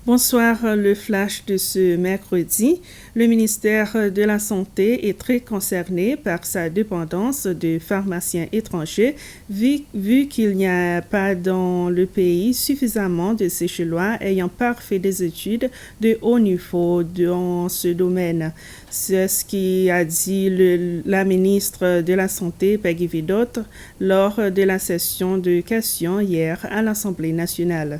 Bonsoir, le flash de ce mercredi. Le ministère de la Santé est très concerné par sa dépendance de pharmaciens étrangers, vu qu'il n'y a pas dans le pays suffisamment de Seychellois ayant parfait des études de haut niveau dans ce domaine. C'est ce qu'a dit la ministre de la Santé, Peggy Vidot, lors de la session de questions hier à l'Assemblée nationale.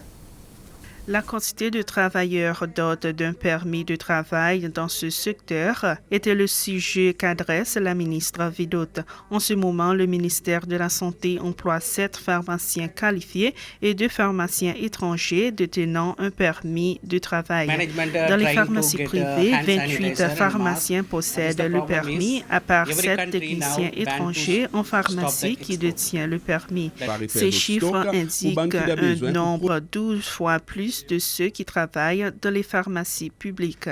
La quantité de travailleurs dotés d'un permis de travail dans ce secteur était le sujet qu'adresse la ministre Vidot. En ce moment, le ministère de la Santé emploie 7 pharmaciens qualifiés et 2 pharmaciens étrangers détenant un permis de travail. Dans les pharmacies privées, 28 pharmaciens possèdent le permis, à part 7 techniciens étrangers en pharmacie qui détiennent le permis. Ces chiffres indiquent un nombre 12 fois plus de ceux qui travaillent dans les pharmacies publiques.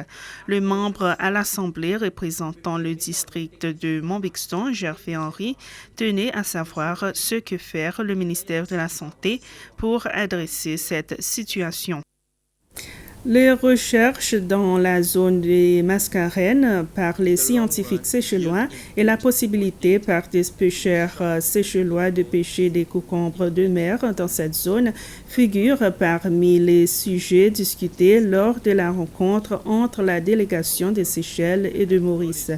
Le membre à l'Assemblée représentant le district de Montbixton, Gervais Henry, tenait à savoir ce que faire le ministère de la Santé pour adresser cette situation. Les recherches dans la zone des Mascarenes par les scientifiques seychellois et la possibilité par des pêcheurs seychellois de pêcher des concombres de mer dans cette zone figurent parmi les sujets discutés lors de la rencontre entre la délégation des Seychelles et de Maurice.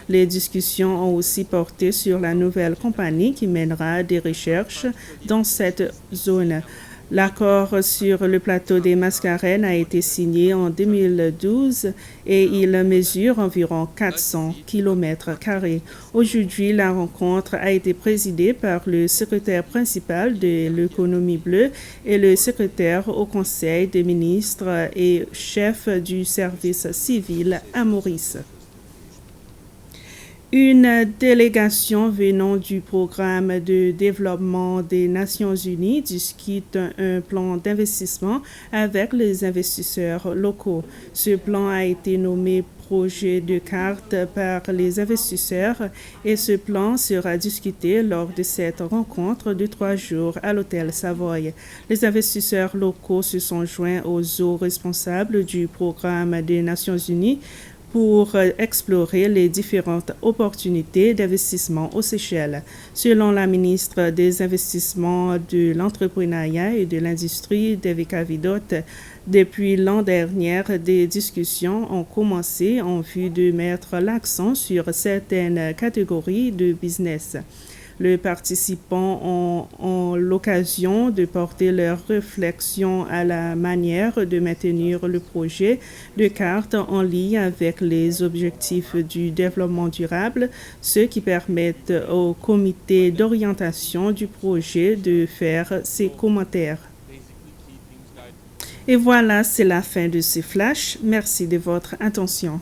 Les discussions ont aussi porté sur la nouvelle compagnie qui mènera des recherches dans cette zone. L'accord sur le plateau des Mascarenes a été signé en 2012 et il mesure environ 400 km². Aujourd'hui, la rencontre a été présidée par le secrétaire principal de l'économie bleue et le secrétaire au Conseil des ministres et chef du service civil à Maurice. Une délégation venant du programme de développement des Nations Unies discute un plan d'investissement avec les investisseurs locaux. Ce plan a été nommé projet de carte par les investisseurs et ce plan sera discuté lors de cette rencontre de 3 jours à l'hôtel Savoy. Les investisseurs locaux se sont joints aux hauts responsables du programme des Nations Unies pour explorer les différentes opportunités d'investissement aux Seychelles. Selon la ministre des Investissements, de l'Entrepreneuriat et de l'Industrie, Devika Vidot, depuis l'an dernier, des discussions ont commencé en vue de mettre l'accent sur certaines catégories de business. Les participants ont l'occasion de porter leurs réflexions à la manière de maintenir le projet de carte en ligne avec les objectifs du développement durable, ce qui permettent au comité d'orientation du projet de faire ses commentaires. Et voilà, c'est la fin de ce flash. Merci de votre attention.